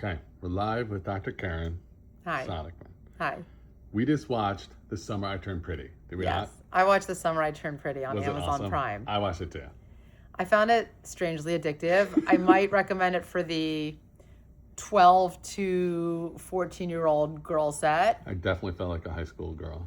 Okay, we're live with Dr. Karen Hi. Sonicman. Hi. We just watched The Summer I Turned Pretty. Did we not? Yes. I watched The Summer I Turned Pretty on Was it Amazon awesome? Prime. I watched it too. I found it strangely addictive. I might recommend it for the 12 to 14-year-old girl set. I definitely felt like a high school girl.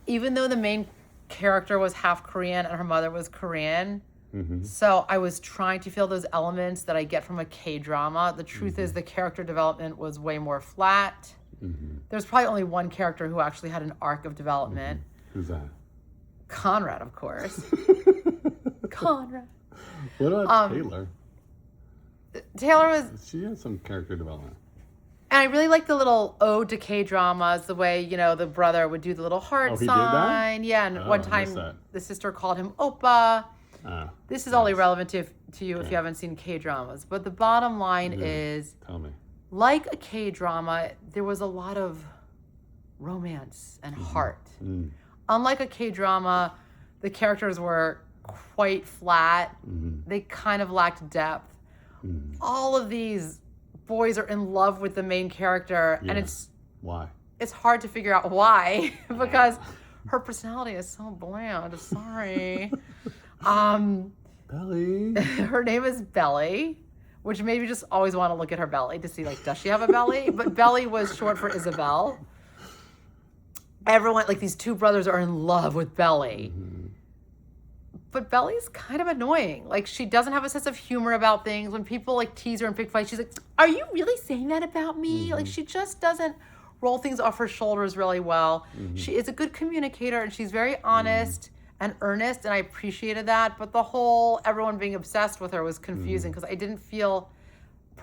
Even though the main character was half Korean and her mother was Korean. Mm-hmm. So I was trying to feel those elements that I get from a K-drama. The truth is the character development was way more flat. Mm-hmm. There's probably only one character who actually had an arc of development. Who's that? Conrad, of course. Conrad. What about Taylor? Taylor was... She had some character development. And I really like the little ode to K-dramas, the way, the brother would do the little heart he did sign. that? Yeah, and Oh, one I missed time that. the sister called him Oppa. This is all nice. irrelevant to you if you haven't seen K-dramas. But the bottom line is, Tell me. like a K-drama, there was a lot of romance and heart. Mm. Unlike a K-drama, the characters were quite flat. Mm-hmm. They kind of lacked depth. Mm. All of these boys are in love with the main character, Yeah. and Why? it's hard to figure out why because her personality is so bland. Sorry. Belly. Her name is Belly, which made me just always want to look at her belly to see, does she have a belly? But Belly was short for Isabel. Everyone, these two brothers are in love with Belly. Mm-hmm. But Belly's kind of annoying. She doesn't have a sense of humor about things. When people tease her in big fights, she's like, "Are you really saying that about me?" Mm-hmm. She just doesn't roll things off her shoulders really well. Mm-hmm. She is a good communicator, and she's very honest and earnest, and I appreciated that. But the whole everyone being obsessed with her was confusing because I didn't feel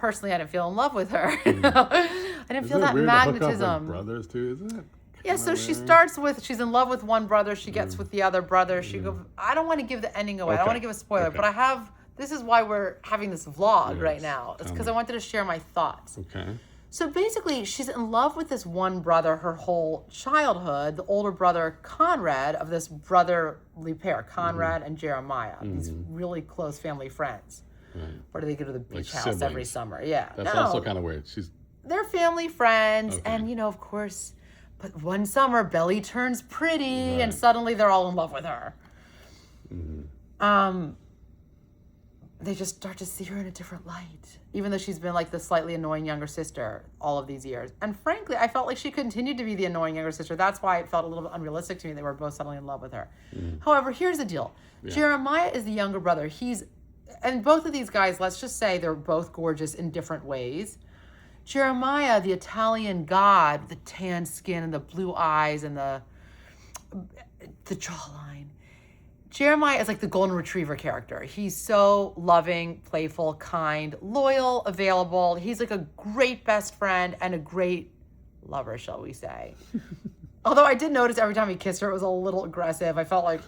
in love with her. I didn't feel that weird to hook up with magnetism. brothers too, isn't it? Yeah, so she starts with, she's in love with one brother, she gets with the other brother, she goes, I don't want to give the ending away, I don't want to give a spoiler, Okay. but this is why we're having this vlog right Yes. now. It's Tell because me. I wanted to share my thoughts. Okay. So basically, she's in love with this one brother her whole childhood, the older brother, Conrad, of this brotherly pair, Conrad and Jeremiah, these really close family friends. Right. Where do they go to the beach house siblings. every summer? Yeah. That's also kind of weird. They're family friends, Okay. and of course, but one summer Belly turns pretty, Right. and suddenly they're all in love with her. Mm-hmm. They just start to see her in a different light, even though she's been the slightly annoying younger sister all of these years. And frankly, I felt like she continued to be the annoying younger sister. That's why it felt a little bit unrealistic to me. They were both suddenly in love with her. However, here's the deal: Jeremiah is the younger brother. And both of these guys, let's just say they're both gorgeous in different ways. Jeremiah, the Italian god, the tan skin and the blue eyes and the jawline. Jeremiah is the golden retriever character. He's so loving, playful, kind, loyal, available. He's a great best friend and a great lover, shall we say. Although I did notice every time he kissed her, it was a little aggressive. I felt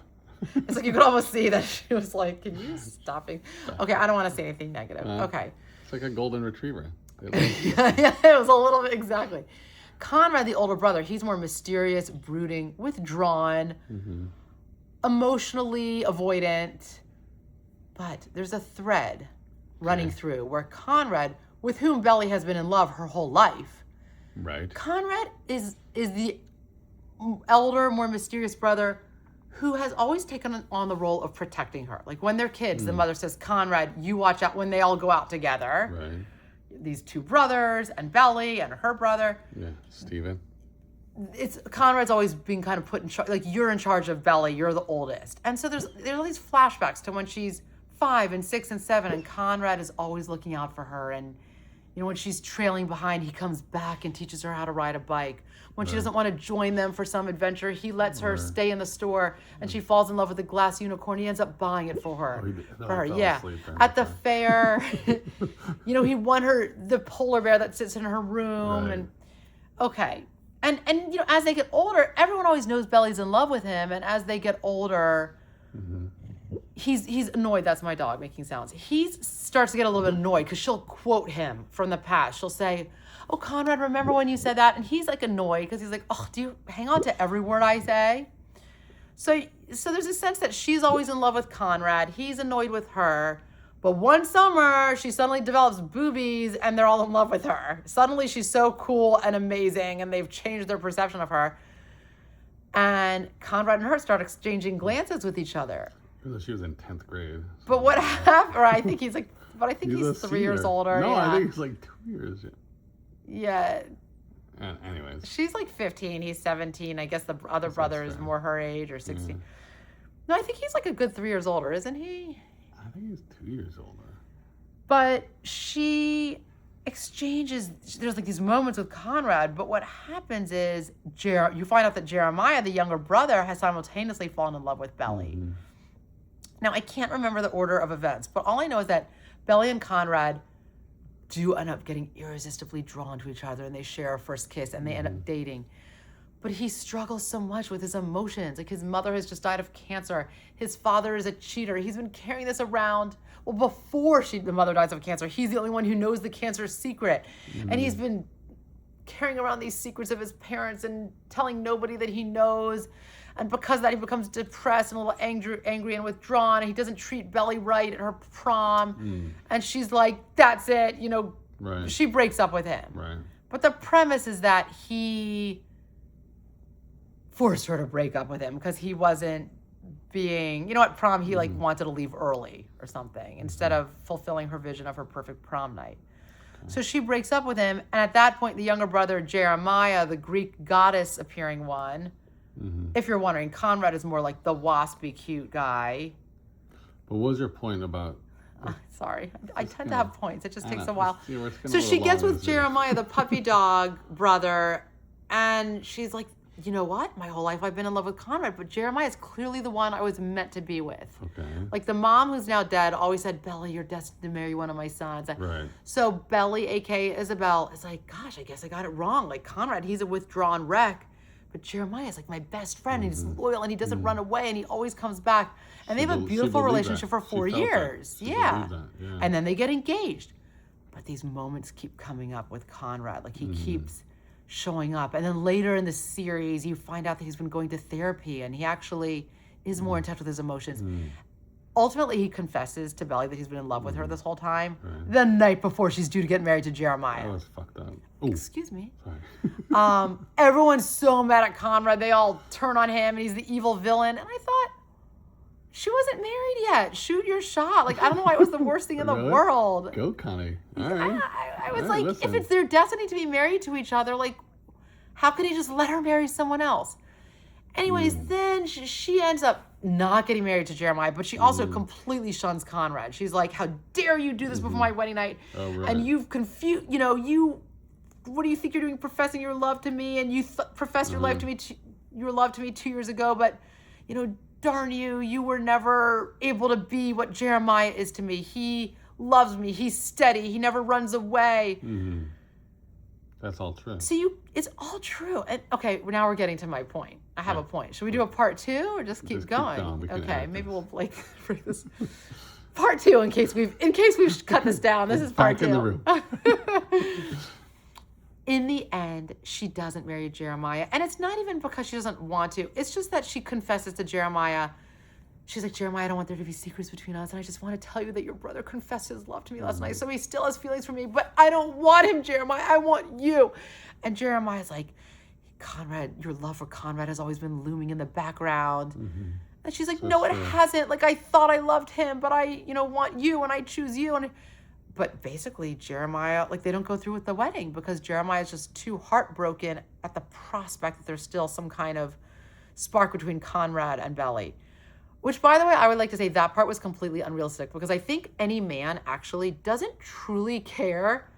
it's you could almost see that she was can you stop it? Okay, I don't want to say anything negative. Okay. It's like a golden retriever. Yeah, it was a little bit, exactly. Conrad, the older brother, he's more mysterious, brooding, withdrawn, emotionally avoidant. But there's a thread running through where Conrad, with whom Belly has been in love her whole life, Right. Conrad is the elder, more mysterious brother who has always taken on the role of protecting her. When they're kids, the mother says, Conrad, you watch out when they all go out together. Right. These two brothers and Belly and her brother. Yeah. Steven. It's Conrad's always being kind of put in charge. You're in charge of Belly. You're the oldest. And so there's all these flashbacks to when she's 5 and 6 and 7, and Conrad is always looking out for her. And when she's trailing behind, he comes back and teaches her how to ride a bike. When she doesn't want to join them for some adventure, he lets her stay in the store, and she falls in love with a glass unicorn. He ends up buying it for her. He fell asleep during At the that. fair, he won her the polar bear that sits in her room, Right. and okay. And as they get older, everyone always knows Belly's in love with him, and as they get older, he's annoyed. That's my dog making sounds. He starts to get a little bit annoyed because she'll quote him from the past. She'll say, "Oh, Conrad, remember when you said that?" And he's annoyed because he's "Oh, do you hang on to every word I say?" So there's a sense that she's always in love with Conrad. He's annoyed with her. But one summer, she suddenly develops boobies and they're all in love with her. Suddenly, she's so cool and amazing, and they've changed their perception of her. And Conrad and her start exchanging glances with each other. Even though she was in 10th grade. So But what happened? Or I think he's like, but I think a he's 3 years senior. older. No, yeah. I think he's like 2 years. Yeah. And anyways. She's like 15. He's 17. I guess the other brother is fair. more her age, or 16. No, I think he's like a good 3 years older, isn't he? I think he's 2 years older. But she exchanges, there's like these moments with Conrad, but what happens is you find out that Jeremiah, the younger brother, has simultaneously fallen in love with Belly. Mm-hmm. Now, I can't remember the order of events, but all I know is that Belly and Conrad do end up getting irresistibly drawn to each other, and they share a first kiss, and they end up dating. But he struggles so much with his emotions. Like, his mother has just died of cancer. His father is a cheater. He's been carrying this around. Well, before the mother dies of cancer, he's the only one who knows the cancer secret. And he's been carrying around these secrets of his parents and telling nobody that he knows. And because of that, he becomes depressed and a little angry and withdrawn. And he doesn't treat Belly right at her prom. And she's like, that's it. You know, Right. she breaks up with him. Right. But the premise is that he forced her to break up with him because he wasn't being, at prom he like wanted to leave early or something instead of fulfilling her vision of her perfect prom night. So she breaks up with him, and at that point the younger brother Jeremiah, the Greek goddess appearing one, if you're wondering, Conrad is more like the waspy cute guy. But what was your point about? Sorry, I tend to have points. It just takes a while. We're getting So a she little gets long with this video. Jeremiah, the puppy dog brother, and she's like, you know what? My whole life I've been in love with Conrad, but Jeremiah is clearly the one I was meant to be with. Okay. Like, the mom who's now dead always said, Belly, you're destined to marry one of my sons. Right. So Belly, aka Isabel, is like, gosh, I guess I got it wrong. Like, Conrad, he's a withdrawn wreck. But Jeremiah is like my best friend, and he's loyal, and he doesn't run away, and he always comes back. And they have a beautiful relationship for 4 years. Yeah. And then they get engaged. But these moments keep coming up with Conrad. Like, he keeps showing up. And then later in the series, you find out that he's been going to therapy, and he actually is more in touch with his emotions. Ultimately, he confesses to Belly that he's been in love with her this whole time, the night before she's due to get married to Jeremiah. That was fucked up. Ooh, Excuse me. sorry. Everyone's so mad at Conrad. They all turn on him, and he's the evil villain. And I thought, she wasn't married yet. Shoot your shot. Like, I don't know why it was the worst thing in the Really? world. Go, Connie. All right. I was Yeah, like, listen. if it's their destiny to be married to each other, like, how could he just let her marry someone else? Anyways, then she ends up not getting married to Jeremiah, but she also completely shuns Conrad. She's like, how dare you do this before my wedding night? Oh, right. And you've confused, what do you think you're doing professing your love to me? And you professed your love to me, your love to me 2 years ago, but, darn you, you were never able to be what Jeremiah is to me. He loves me. He's steady. He never runs away. That's all true. So it's all true. And okay, now we're getting to my point. I have a point. Should we do a part 2 or just keep going? We can Okay, edit maybe this. we'll like break this. Part 2 in case we've cut this down. This is part Back 2. in the room. In the end, she doesn't marry Jeremiah. And it's not even because she doesn't want to. It's just that she confesses to Jeremiah. She's like, Jeremiah, I don't want there to be secrets between us. And I just want to tell you that your brother confessed his love to me last night. So he still has feelings for me. But I don't want him, Jeremiah. I want you. And Jeremiah's like, Conrad, your love for Conrad has always been looming in the background. And she's like, no, it hasn't. Like, I thought I loved him, but I, want you, and I choose you. But basically, Jeremiah, like, they don't go through with the wedding because Jeremiah is just too heartbroken at the prospect that there's still some kind of spark between Conrad and Belly. Which, by the way, I would like to say that part was completely unrealistic because I think any man actually doesn't truly care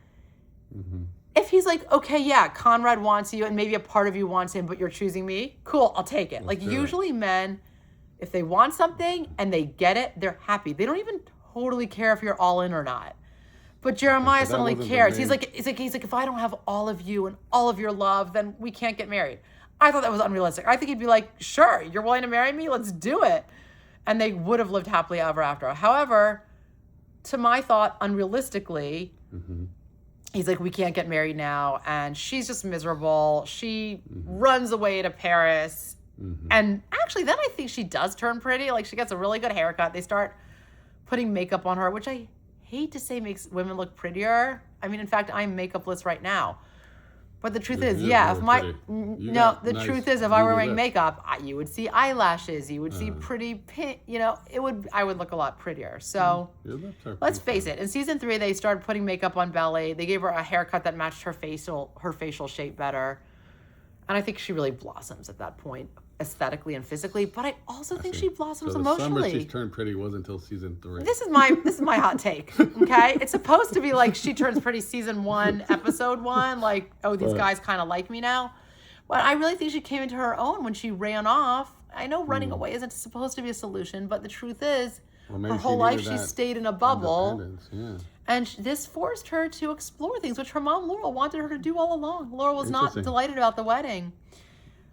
if he's like, okay, yeah, Conrad wants you and maybe a part of you wants him, but you're choosing me. Cool, I'll take it. Like, usually men, if they want something and they get it, they're happy. They don't even totally care if you're all in or not. But Jeremiah suddenly cares. He's like, if I don't have all of you and all of your love, then we can't get married. I thought that was unrealistic. I think he'd be like, sure, you're willing to marry me? Let's do it. And they would have lived happily ever after. However, to my thought, unrealistically, he's like, we can't get married now. And she's just miserable. She runs away to Paris. And actually, then I think she does turn pretty. Like, she gets a really good haircut. They start putting makeup on her, which I hate to say makes women look prettier. I mean, in fact, I'm makeupless right now. But the truth is, yeah, if my truth is, if I were wearing makeup, you would see eyelashes, you would see pretty pink, I would look a lot prettier. So let's face it. In season 3, they started putting makeup on Belly. They gave her a haircut that matched her facial shape better, and I think she really blossoms at that point, aesthetically and physically. But I also think she blossoms emotionally. The summer she's turned pretty wasn't until season 3. This is my hot take. Okay, it's supposed to be like she turns pretty season 1, episode 1. Like, oh, these guys kind of like me now. But I really think she came into her own when she ran off. I know running away isn't supposed to be a solution, but the truth is, her whole life she stayed in a bubble. Yeah. And this forced her to explore things, which her mom, Laurel, wanted her to do all along. Laurel was not delighted about the wedding.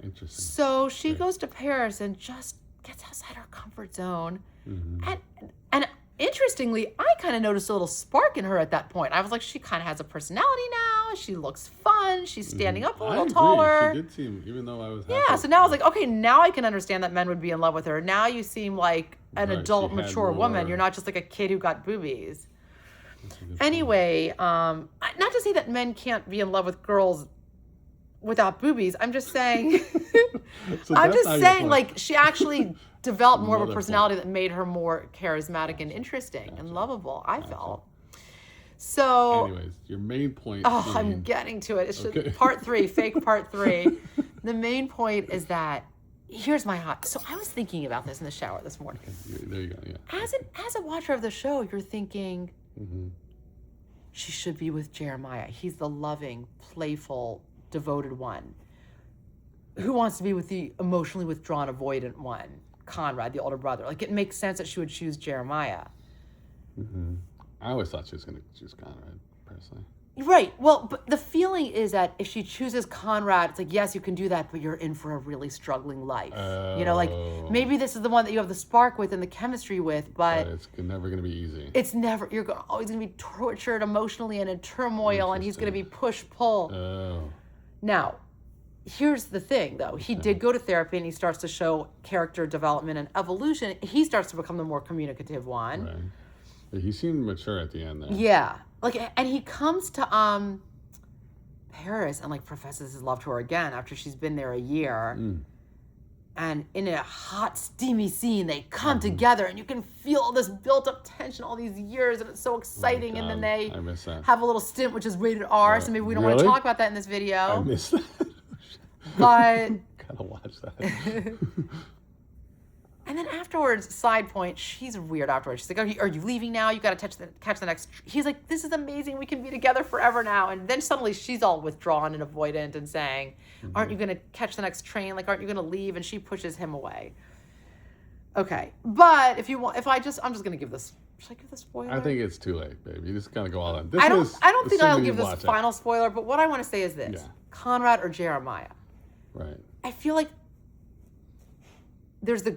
Interesting. So she goes to Paris and just gets outside her comfort zone. And interestingly, I kind of noticed a little spark in her at that point. I was like, she kind of has a personality now. She looks fun. She's standing up a little taller. She did seem, even though I was so now I was like, okay, now I can understand that men would be in love with her. Now you seem like an adult, mature woman. You're not just like a kid who got boobies. Anyway, not to say that men can't be in love with girls without boobies. I'm just saying, like, she actually developed more of a personality that made her more charismatic and interesting and lovable, I felt. So, anyways, your main point. Oh, I'm getting to it. It's just part 3, fake part 3. The main point is that, here's my hot. So I was thinking about this in the shower this morning. There you go, yeah. As a watcher of the show, you're thinking, she should be with Jeremiah. He's the loving, playful, devoted one. Who wants to be with the emotionally withdrawn, avoidant one? Conrad, the older brother. Like, it makes sense that she would choose Jeremiah. I always thought she was going to choose Conrad, personally. Right. Well, but the feeling is that if she chooses Conrad, it's like, yes, you can do that, but you're in for a really struggling life. Like, maybe this is the one that you have the spark with and the chemistry with, but it's never going to be easy. It's never, you're always going to be tortured emotionally and in turmoil, and he's going to be push-pull. Now, here's the thing, though. He did go to therapy, and he starts to show character development and evolution. He starts to become the more communicative one. Right. He seemed mature at the end there. Yeah. Like, and he comes to Paris and, like, professes his love to her again after she's been there a year. And in a hot, steamy scene, they come together, and you can feel all this built-up tension all these years, and it's so exciting. And then they have a little stint, which is rated R, so maybe we don't want to talk about that in this video. I missed that. But gotta watch that. And then afterwards, side point, she's weird afterwards. She's like, are you leaving now? You got to catch the next. He's like, this is amazing. We can be together forever now. And then suddenly she's all withdrawn and avoidant and saying, aren't you going to catch the next train? Like, aren't you going to leave? And she pushes him away. Okay. But if you want, I'm just going to give this. Should I give the spoiler? I think it's too late, baby. You just got to go all in. I don't think I'll give this final spoiler, but what I want to say is this. Yeah. Conrad or Jeremiah. Right. I feel like there's the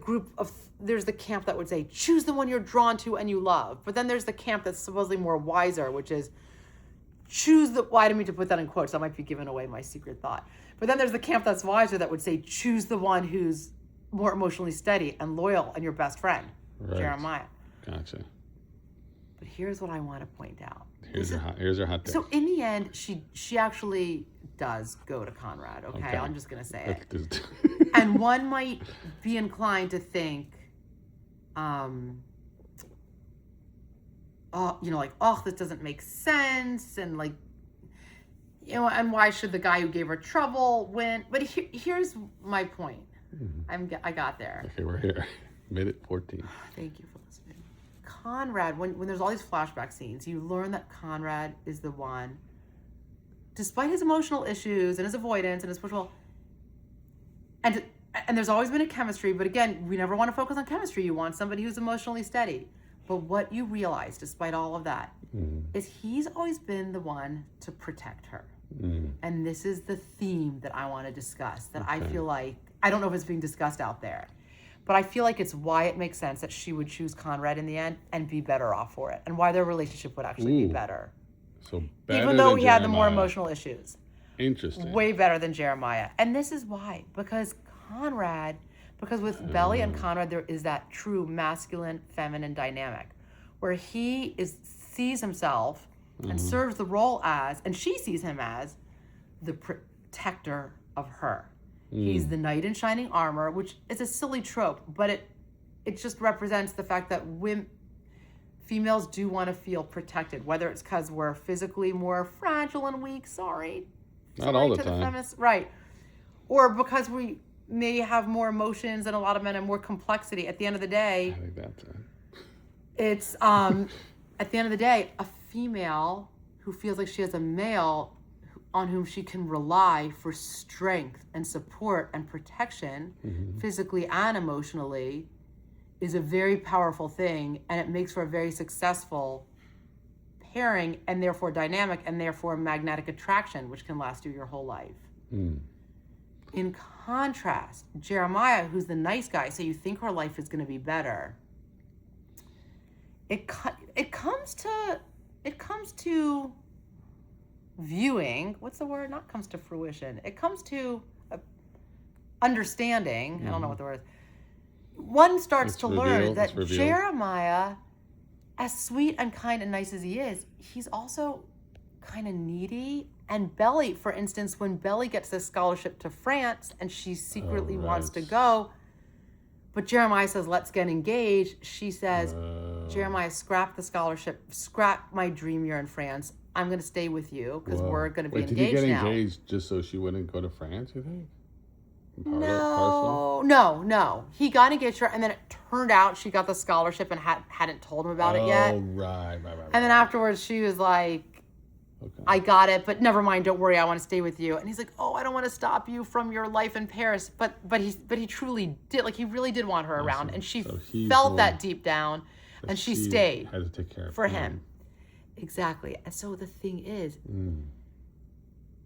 camp that would say, choose the one you're drawn to and you love. But then there's the camp that's supposedly more wiser, which is I didn't mean to put that in quotes. That might be giving away my secret thought. But then there's the camp that's wiser that would say, choose the one who's more emotionally steady and loyal and your best friend, Jeremiah. Gotcha. But here's what I want to point out. Here's your hot take. So in the end, she actually does go to Conrad, okay? I'm just going to say it. And one might be inclined to think, this doesn't make sense, and like, and why should the guy who gave her trouble win? But here's my point. I got there. Okay, we're here. Minute 14. Thank you for listening. Conrad, when there's all these flashback scenes, you learn that Conrad is the one, despite his emotional issues and his avoidance and his push-pull, and there's always been a chemistry, but again, we never want to focus on chemistry. You want somebody who's emotionally steady. But what you realize, despite all of that, is he's always been the one to protect her. And this is the theme that I want to discuss, that I feel like, I don't know if it's being discussed out there, but I feel like it's why it makes sense that she would choose Conrad in the end and be better off for it, and why their relationship would actually be better. So better even though he Jeremiah. had the more emotional issues. Interesting. Way better than Jeremiah. And this is why. Because with Belly and Conrad, there is that true masculine, feminine dynamic where he sees himself and serves the role as, and she sees him as, the protector of her. He's the knight in shining armor, which is a silly trope, but it just represents the fact that females do want to feel protected, whether it's because we're physically more fragile and weak, Not all the time. feminists, right, or because we may have more emotions than a lot of men and more complexity. At the end of the day, I think that's it. it's at the end of the day, a female who feels like she has a male on whom she can rely for strength and support and protection, physically and emotionally, is a very powerful thing, and it makes for a very successful pairing, and therefore dynamic, and therefore magnetic attraction, which can last you your whole life. In contrast, Jeremiah, who's the nice guy, so you think her life is going to be better, it comes to viewing, what's the word? Not comes to fruition. It comes to understanding. I don't know what the word is. One starts to learn that Jeremiah, as sweet and kind and nice as he is, he's also kind of needy. And Belly, for instance, when Belly gets this scholarship to France and she secretly wants to go, but Jeremiah says, let's get engaged. She says, Jeremiah, scrap the scholarship, scrap my dream year in France. I'm going to stay with you because we're going to be engaged now. Did he get engaged just so she wouldn't go to France, you think? No. He got engaged to her, and then it turned out she got the scholarship and hadn't told him about it yet. Oh, right. And then afterwards, she was like, okay, I got it, but never mind, don't worry, I want to stay with you. And he's like, oh, I don't want to stop you from your life in Paris. But he truly did, like, he really did want her around, and she felt that deep down, and she stayed had to take care of for him. Exactly. And so the thing is,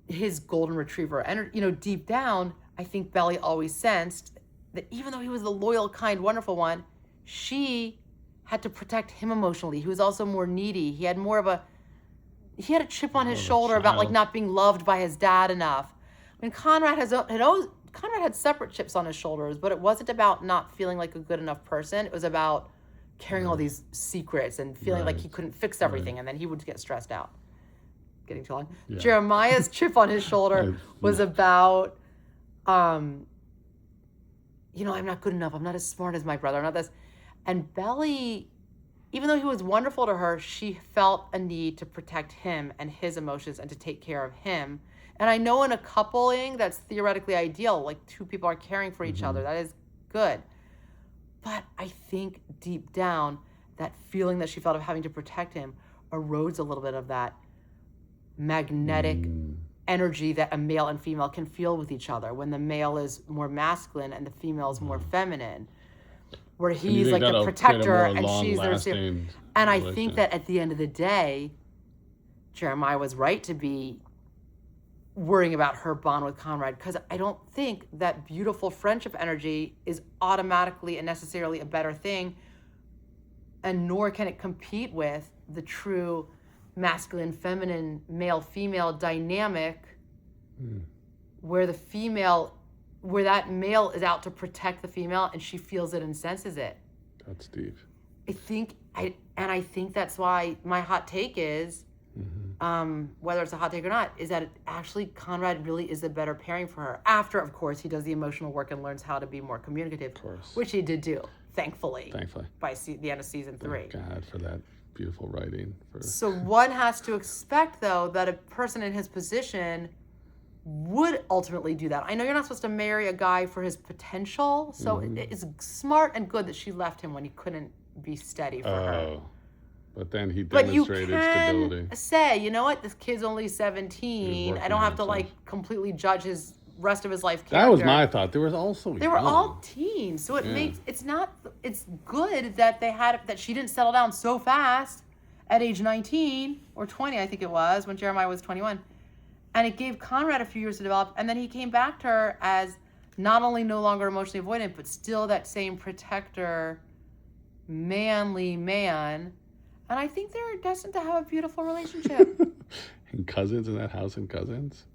his golden retriever, and deep down, I think Belly always sensed that even though he was the loyal, kind, wonderful one, she had to protect him emotionally. He was also more needy. He had a chip on his shoulder about like not being loved by his dad enough. I mean, Conrad had separate chips on his shoulders, but it wasn't about not feeling like a good enough person. It was about carrying all these secrets and feeling like he couldn't fix everything, and then he would get stressed out. Getting too long. Yeah. Jeremiah's chip on his shoulder was about, I'm not good enough. I'm not as smart as my brother. I'm not this. And Belly, even though he was wonderful to her, she felt a need to protect him and his emotions and to take care of him. And I know in a coupling, that's theoretically ideal. Like two people are caring for each other. That is good. But I think deep down, that feeling that she felt of having to protect him erodes a little bit of that magnetic energy that a male and female can feel with each other when the male is more masculine and the female is more feminine, where he's like the protector and she's the receiver. And I think that at the end of the day, Jeremiah was right to be worrying about her bond with Conrad, because I don't think that beautiful friendship energy is automatically and necessarily a better thing, and nor can it compete with the true masculine, feminine, male-female dynamic where that male is out to protect the female and she feels it and senses it. That's deep. I think that's why my hot take is, whether it's a hot take or not, is that actually Conrad really is the better pairing for her. After, of course, he does the emotional work and learns how to be more communicative, which he did do, thankfully. By the end of season 3. Thank God for that beautiful writing. So one has to expect, though, that a person in his position would ultimately do that. I know you're not supposed to marry a guy for his potential, so it's smart and good that she left him when he couldn't be steady for her. But then he demonstrated stability. But you can say, you know what, this kid's only 17. I don't have to completely judge his rest of his life character. That was my thought. They were all teens, so it's good that she didn't settle down so fast at age 19 or 20, I think it was, when Jeremiah was 21. And it gave Conrad a few years to develop, and then he came back to her as not only no longer emotionally avoidant, but still that same protector, manly man. And I think they're destined to have a beautiful relationship. And Cousins in that house in Cousins?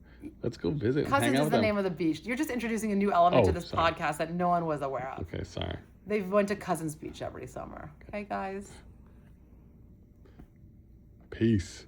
Let's go visit. Cousins is the name of the beach. You're just introducing a new element to this podcast that no one was aware of. Okay, sorry. They went to Cousins Beach every summer. Okay, guys? Peace.